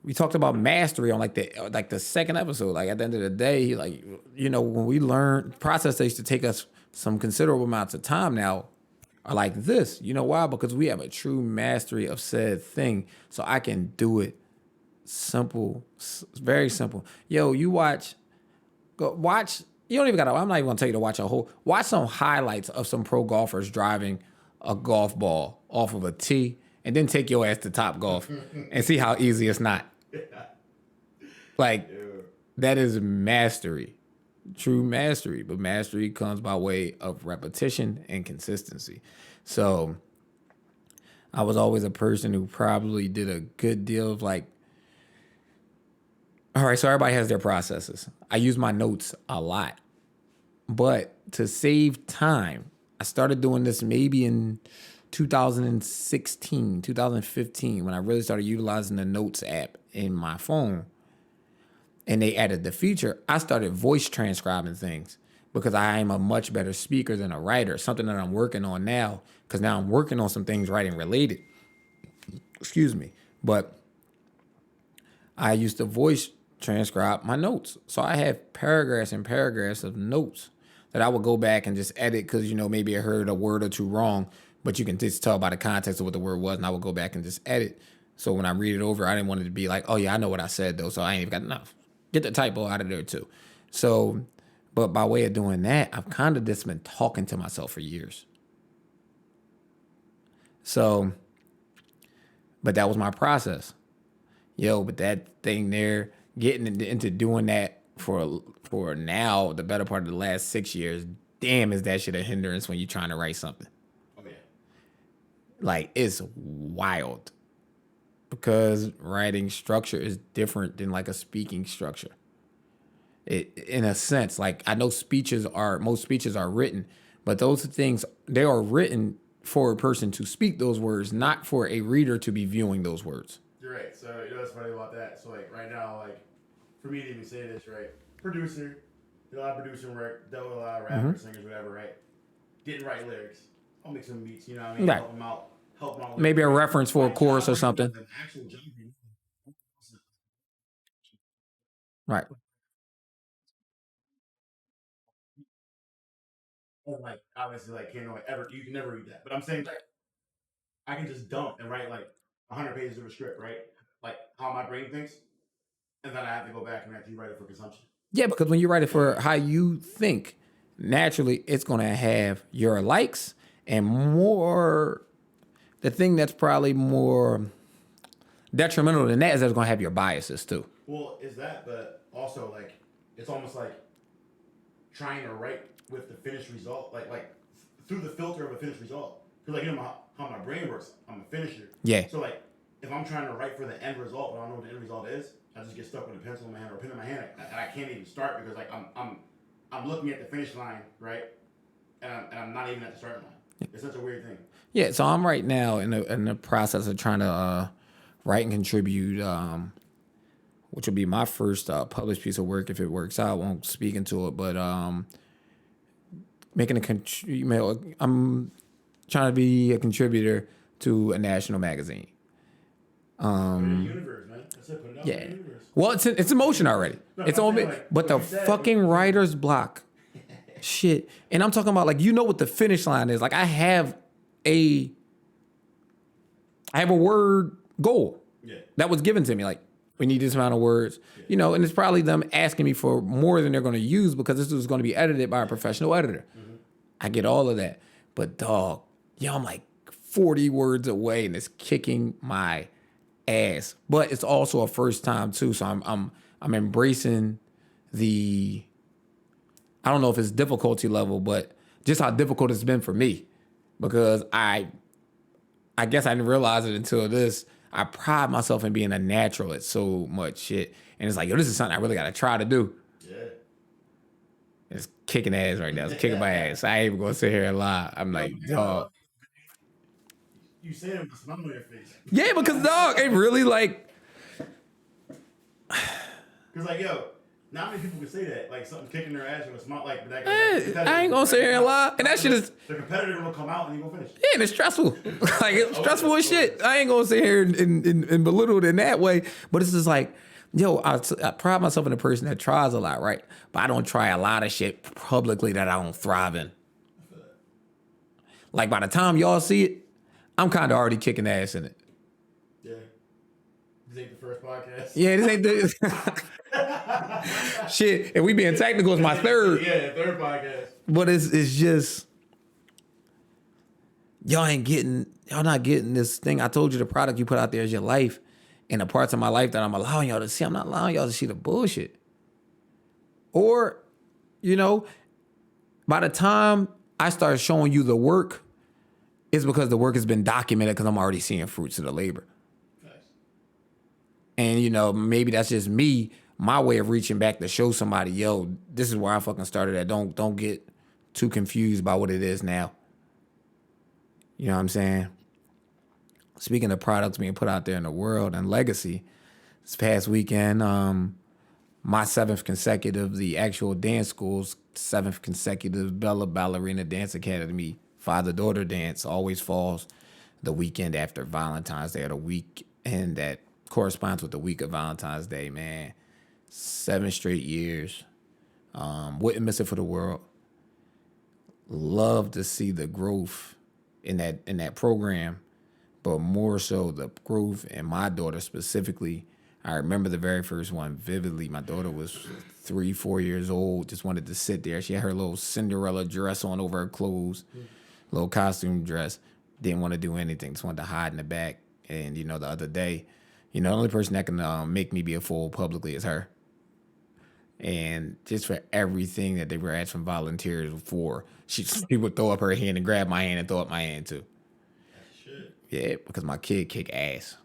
we talked about mastery on like the second episode. Like at the end of the day, like when we learn process that used to take us some considerable amounts of time now are like this. You know why? Because we have a true mastery of said thing. So I can do it simple, very simple. Yo, go watch. You don't even gotta. I'm not even gonna tell you to watch a whole. Watch some highlights of some pro golfers driving a golf ball off of a tee, and then take your ass to Top Golf and see how easy it's not. Like that is mastery, true mastery. But mastery comes by way of repetition and consistency. So I was always a person who probably did a good deal of like. All right, so everybody has their processes. I use my notes a lot. But to save time, I started doing this maybe in 2016, 2015, when I really started utilizing the Notes app in my phone. And they added the feature. I started voice transcribing things because I am a much better speaker than a writer, something that I'm working on now because now I'm working on some things writing related. Excuse me. But I used to voice transcribe my notes. So I have paragraphs and paragraphs of notes that I would go back and just edit because, maybe I heard a word or two wrong, but you can just tell by the context of what the word was, and I would go back and just edit. So when I read it over, I didn't want it to be like, oh, yeah, I know what I said, though, so I ain't even got enough. Get the typo out of there, too. So, but by way of doing that, I've kind of just been talking to myself for years. So, but that was my process. Yo, but that thing there, getting into doing that for now, the better part of the last 6 years, damn, is that shit a hindrance when you're trying to write something? Oh yeah. Like it's wild because writing structure is different than like a speaking structure. It, in a sense, like I know most speeches are written, but those things they are written for a person to speak those words, not for a reader to be viewing those words. You're right. So what's funny about that? So like right now, like for me to even say this, right? Producer, did a lot of producing work, dealt with a lot of rappers, singers, whatever, right? Didn't write lyrics. I'll make some beats, you know what I mean? Right. Help them out. Help them out. Maybe a Right? reference for a My chorus job or right now something. is an actual job. Right. Like obviously, like can't like ever you can never read that. But I'm saying like I can just dump and write like 100 pages of a script, right? Like how my brain thinks, and then I have to go back and actually write it for consumption. Yeah, because when you write it for how you think, naturally it's going to have your likes and more. The thing that's probably more detrimental than that is that it's going to have your biases too. Well, is that, but also like it's almost like trying to write with the finished result, like through the filter of a finished result. Because like how my brain works, I'm a finisher. Yeah. So like if I'm trying to write for the end result, but I don't know what the end result is, I just get stuck with a pencil in my hand or a pen in my hand, and I can't even start because like I'm looking at the finish line, right? And I'm not even at the starting line. It's such a weird thing. Yeah, so I'm right now in the process of trying to write and contribute, which will be my first published piece of work if it works out. I won't speak into it, but making I'm trying to be a contributor to a national magazine. Put it in the universe, man. That's it. Put it out Yeah. in the universe. Well, it's in motion already. No, It's I'm on me. saying, like, But what the you said, fucking writer's block. Shit. And I'm talking about like what the finish line is. Like I have a word goal that was given to me. Like we need this amount of words, and it's probably them asking me for more than they're going to use because this is going to be edited by a professional editor. I get all of that, but dog, I'm like 40 words away, and it's kicking my ass. But it's also a first time too, so I'm embracing the. I don't know if it's difficulty level, but just how difficult it's been for me, because I guess I didn't realize it until this. I pride myself in being a natural at so much shit, and it's like, yo, this is something I really got to try to do. Yeah. It's kicking ass right now. It's kicking my ass. I ain't even gonna sit here and lie. I'm like, dog. You say it with a smile on your face. Yeah, because dog, it really like. Because like, yo, not many people can say that. Like something kicking their ass or a smart like that. I ain't gonna sit here and lie. And that shit is the competitor will come out and you gonna finish. yeah, and it's stressful. Like it's stressful as shit. I ain't gonna sit here and belittle it in that way. But it's just like, yo, I pride myself in a person that tries a lot, right? But I don't try a lot of shit publicly that I don't thrive in. Like by the time y'all see it, I'm kind of already kicking ass in it. Yeah. This ain't the first podcast. Yeah, this ain't the shit. And we being technical is my third. Yeah, third podcast. But it's just y'all not getting this thing. I told you the product you put out there is your life. And the parts of my life that I'm allowing y'all to see, I'm not allowing y'all to see the bullshit. Or, you know, by the time I start showing you the work, it's because the work has been documented because I'm already seeing fruits of the labor. Nice. And, you know, maybe that's just me, my way of reaching back to show somebody, yo, this is where I fucking started at. Don't get too confused by what it is now. You know what I'm saying? Speaking of products being put out there in the world and legacy, this past weekend, my the actual dance school's 7th consecutive Bella Ballerina Dance Academy father-daughter dance always falls the weekend after Valentine's Day or the weekend that corresponds with the week of Valentine's Day, man. 7 straight years. Wouldn't miss it for the world. Love to see the growth in that program. But more so the growth in my daughter specifically. I remember the very first one vividly. My daughter was 3-4 years old, just wanted to sit there. She had her little Cinderella dress on over her clothes, little costume dress. Didn't want to do anything, just wanted to hide in the back. And, you know, the other day, you know, the only person that can make me be a fool publicly is her. And just for everything that they were asking volunteers for, she would throw up her hand and grab my hand and throw up my hand too. Yeah, because my kid kick ass,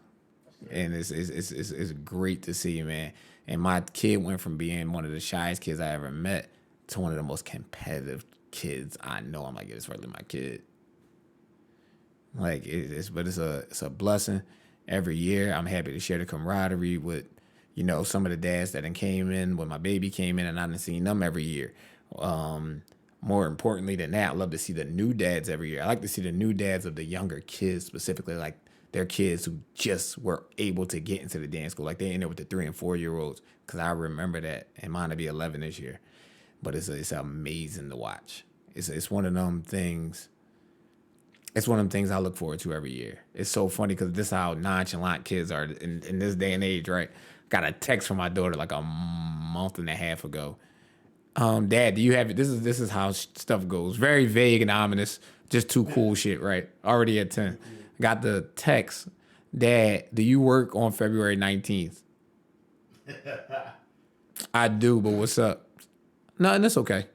and it's great to see, man. And my kid went from being one of the shyest kids I ever met to one of the most competitive kids I know. I'm like, it's really my kid. Like it's a blessing. Every year, I'm happy to share the camaraderie with, you know, some of the dads that came in when my baby came in, and I done seen them every year. More importantly than that, I love to see the new dads every year. I like to see the new dads of the younger kids, specifically like their kids who just were able to get into the dance school. Like they in there with the 3 and 4 year olds, because I remember that, and mine will be 11 this year. But it's amazing to watch. It's one of them things. It's one of them things I look forward to every year. It's so funny because this is how nonchalant kids are in this day and age, right? Got a text from my daughter like a month and a half ago. Dad, do you have it? This is how stuff goes. Very vague and ominous. Just too cool shit, right? Already at 10. Got the text. Dad, do you work on February 19th? I do, but what's up? No, and it's okay.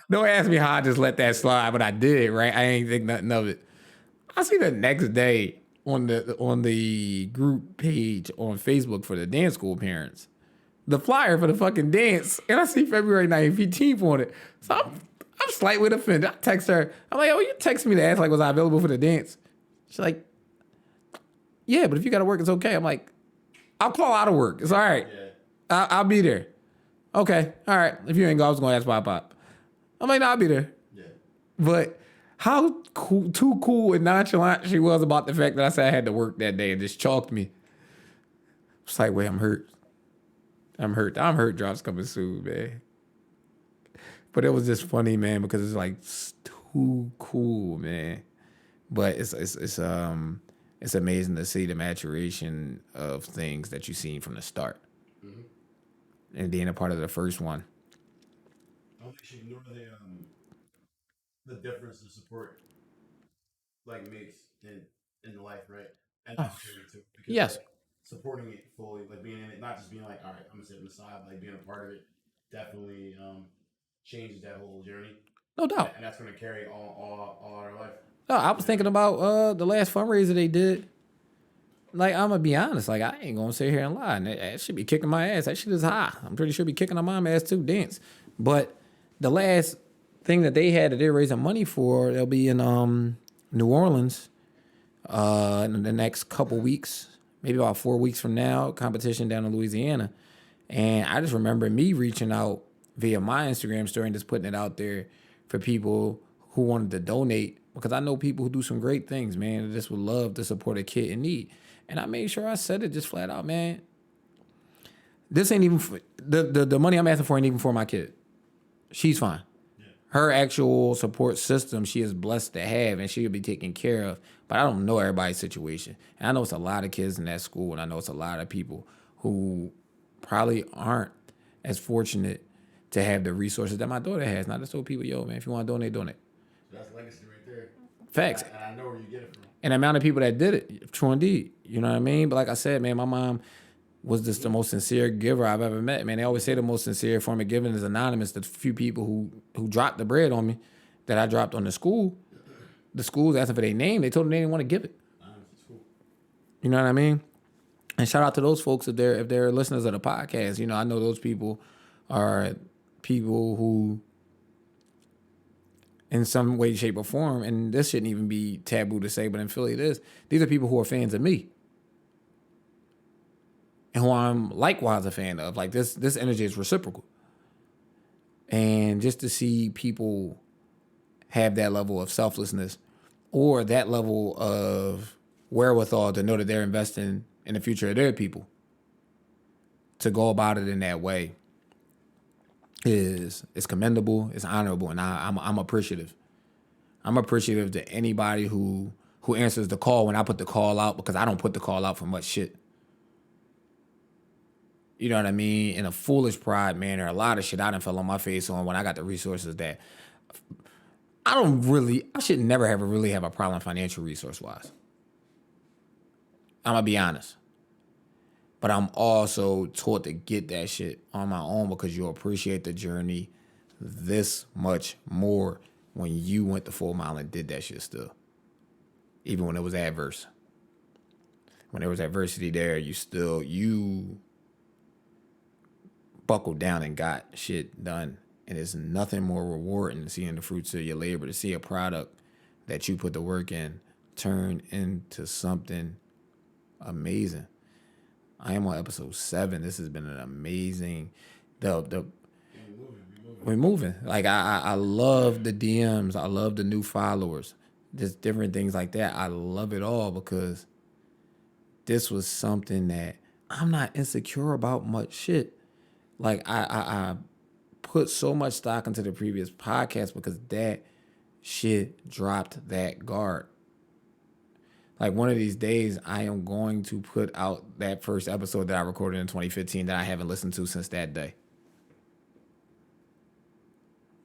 Don't ask me how I just let that slide, but I did, right? I ain't think nothing of it. I see the next day on the group page on Facebook for the dance school parents, the flyer for the fucking dance, and I see February 19th on it. So I'm slightly offended. I text her. I'm like, oh, you text me to ask like, was I available for the dance? She's like, yeah, but if you got to work, it's okay. I'm like, I'll call out of work. It's all right. Yeah. I'll be there. Okay, all right. If you ain't go, I was gonna ask Pop. I'm like, no, I'll be there. Yeah. But how too cool and nonchalant she was about the fact that I said I had to work that day and just chalked me. It's like, wait, I'm hurt. Drops coming soon, man. But it was just funny, man, because it's like too cool, man. But it's amazing to see the maturation of things that you've seen from the start, and being a part of the first one. I don't think she ignore the difference of support like makes in life, right? And too, because yes, like, supporting it fully, like being in it, not just being like, all right, I'm gonna sit on the side, like being a part of it, definitely changes that whole journey. No doubt, and that's gonna carry all our life. No, I was thinking about the last fundraiser they did. Like, I'm gonna be honest, like I ain't gonna sit here and lie. And that should be kicking my ass. That shit is high. I'm pretty sure be kicking my mom ass too, dance. But the last thing that they had that they're raising money for, they'll be in New Orleans in the next couple weeks, maybe about 4 weeks from now, competition down in Louisiana. And I just remember me reaching out via my Instagram story and just putting it out there for people who wanted to donate, because I know people who do some great things, man, and just would love to support a kid in need. And I made sure I said it just flat out, man. This ain't even for, the money I'm asking for ain't even for my kid. She's fine. Her actual support system, she is blessed to have, and she'll be taken care of. But I don't know everybody's situation. And I know it's a lot of kids in that school, and I know it's a lot of people who probably aren't as fortunate to have the resources that my daughter has. And I just told people, yo, man, if you want to donate, donate. So that's legacy right there. Facts. And I know where you get it from. And the amount of people that did it, true indeed. You know what I mean? But like I said, man, my mom was just the most sincere giver I've ever met. Man, they always say the most sincere form of giving is anonymous. The few people who dropped the bread on me that I dropped on the schools asking for their name, they told them they didn't want to give it. You know what I mean? And shout out to those folks if they're listeners of the podcast. You know, I know those people are people who, in some way, shape, or form, and this shouldn't even be taboo to say, but in Philly it is, these are people who are fans of me. And who I'm likewise a fan of. Like, this energy is reciprocal. And just to see people have that level of selflessness or that level of wherewithal to know that they're investing in the future of their people, to go about it in that way is commendable, it's honorable, and I'm appreciative. I'm appreciative to anybody who answers the call when I put the call out, because I don't put the call out for much shit. You know what I mean? In a foolish pride manner, a lot of shit I done fell on my face on when I got the resources that I should never really have a problem financial resource-wise. I'm going to be honest. But I'm also taught to get that shit on my own, because you'll appreciate the journey this much more when you went the full mile and did that shit still. Even when it was adverse. When there was adversity there, you buckled down and got shit done. And it's nothing more rewarding than seeing the fruits of your labor, to see a product that you put the work in turn into something amazing. I am on episode 7. This has been an amazing. We're moving. Like I love the DMs. I love the new followers. Just different things like that. I love it all, because this was something that I'm not insecure about much shit. Like I put so much stock into the previous podcast because that shit dropped that guard. Like, one of these days, I am going to put out that first episode that I recorded in 2015 that I haven't listened to since that day.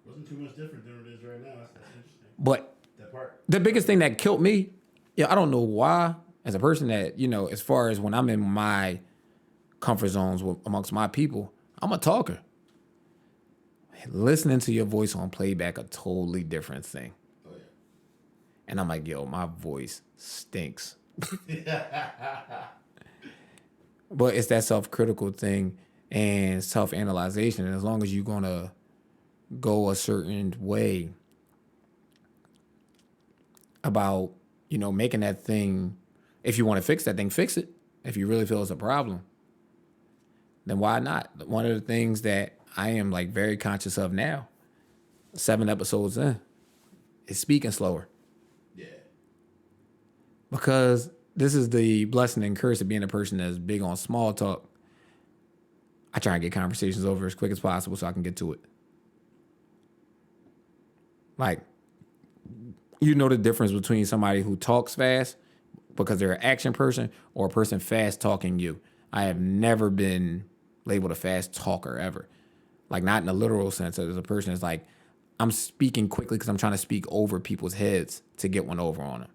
Wasn't too much different than it is right now. That's interesting. But that part. The biggest thing that killed me, I don't know why, as a person that, as far as when I'm in my comfort zones amongst my people, I'm a talker. Listening to your voice on playback, a totally different thing. Oh, yeah. And I'm like, yo, my voice stinks. But it's that self-critical thing and self-analyzation. And as long as you're going to go a certain way about, making that thing, if you want to fix that thing, fix it. If you really feel it's a problem, then why not? One of the things that I am like very conscious of now, 7 episodes in, is speaking slower. Yeah. Because this is the blessing and curse of being a person that's big on small talk. I try and get conversations over as quick as possible so I can get to it. Like, the difference between somebody who talks fast because they're an action person or a person fast talking you. I have never been labeled a fast talker ever. Like, not in a literal sense. As a person is like, I'm speaking quickly because I'm trying to speak over people's heads to get one over on them.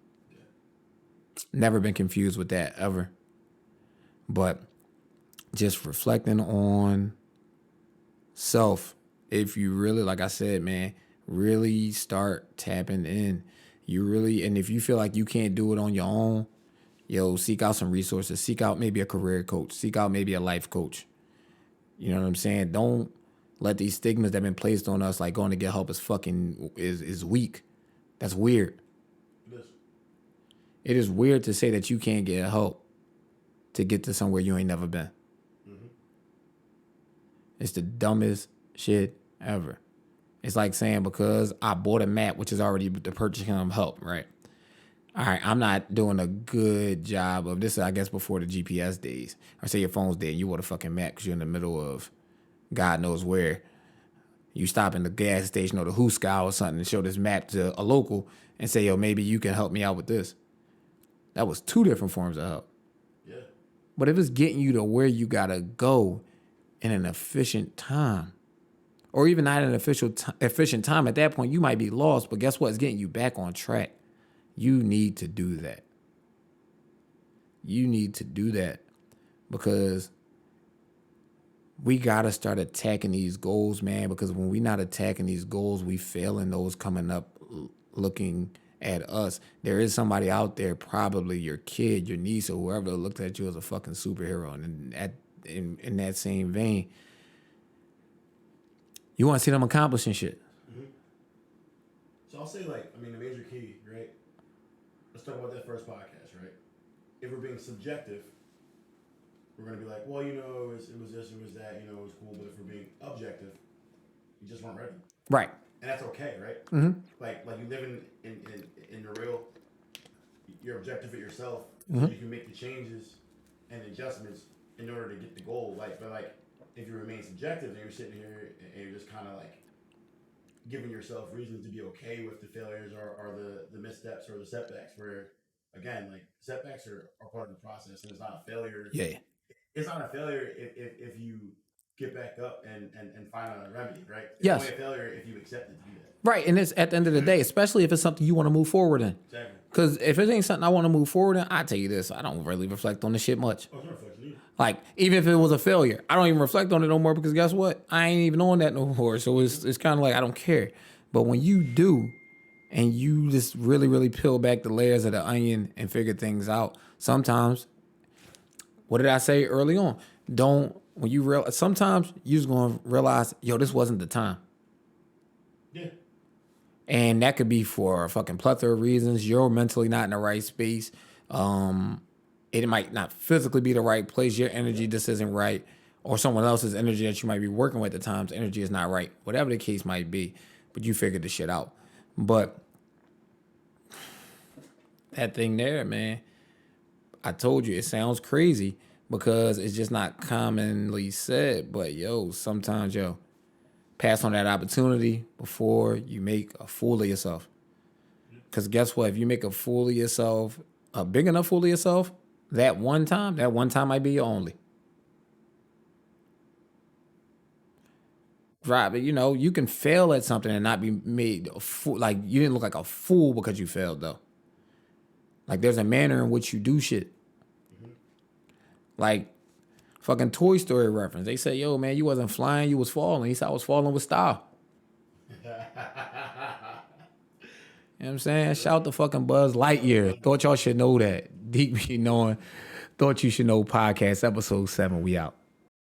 Never been confused with that ever. But just reflecting on self. If you really, like I said, man, really start tapping in. And if you feel like you can't do it on your own, seek out some resources. Seek out maybe a career coach. Seek out maybe a life coach. You know what I'm saying? Don't let these stigmas that have been placed on us, like going to get help is weak. That's weird. It is weird to say that you can't get help. to get to somewhere you ain't never been. Mm-hmm. It's the dumbest shit ever. It's like saying because I bought a map, which is already the purchasing of help, right? All right, I'm not doing a good job of this. I guess before the GPS days, or say your phone's dead, and you bought a fucking map because you're in the middle of God knows where. You stop in the gas station or the Hooskow or something and show this map to a local and say, yo, maybe you can help me out with this. That was two different forms of help. Yeah. But if it's getting you to where you gotta go in an efficient time, or even not an efficient time, at that point you might be lost. But guess what? It's getting you back on track. You need to do that. You need to do that because we got to start attacking these goals, man, because when we not attacking these goals, we failing those coming up looking at us. There is somebody out there, probably your kid, your niece, or whoever looked at you as a fucking superhero. And in that same vein, you want to see them accomplishing shit. Mm-hmm. So I'll say, like, I mean, the major key, right? Let's talk about that first podcast, right? If we're being subjective, we're going to be like, well, you know, it was this, it was that, you know, it was cool. But if we're being objective, you just weren't ready. Right. And that's okay, right? Mm-hmm. Like you live in the real, you're objective at yourself, Mm-hmm. so you can make the changes and adjustments in order to get the goal. But if you remain subjective and you're sitting here and you're just kind of like giving yourself reasons to be okay with the failures or the missteps or the setbacks, where again, like setbacks are part of the process, and it's not a failure. Yeah. It's not a failure if you get back up and find a remedy, right? It's Yes. only a failure if you accept it to do that. Right. And it's at the end of the day, especially if it's something you want to move forward in. Exactly. Because if it ain't something I want to move forward in, I tell you this, I don't really reflect on this shit much. Oh, it's not reflection either. Like, even if it was a failure, I don't even reflect on it no more because guess what? I ain't even on that no more. So it's kind of like I don't care. But when you do, and you just really, really peel back the layers of the onion and figure things out, sometimes, what did I say early on? When you realize, sometimes you're just going to realize, yo, this wasn't the time. Yeah. And that could be for a fucking plethora of reasons. You're mentally not in the right space. It might not physically be the right place. Your energy just isn't right. Or someone else's energy that you might be working with at times, energy is not right. Whatever the case might be. But you figured the shit out. But that thing there, man, I told you, it sounds crazy because it's just not commonly said. But, sometimes, pass on that opportunity before you make a fool of yourself. Because guess what? If you make a fool of yourself, a big enough fool of yourself, that one time might be your only. Right, but you can fail at something and not be made a fool. Like, you didn't look like a fool because you failed, though. Like, there's a manner in which you do shit. Mm-hmm. Like, fucking Toy Story reference. They say, yo, man, you wasn't flying, you was falling. He said, I was falling with style. You know what I'm saying? Shout to fucking Buzz Lightyear. Thought y'all should know that. Deeq be knowing. Thought you should know podcast episode 7. We out.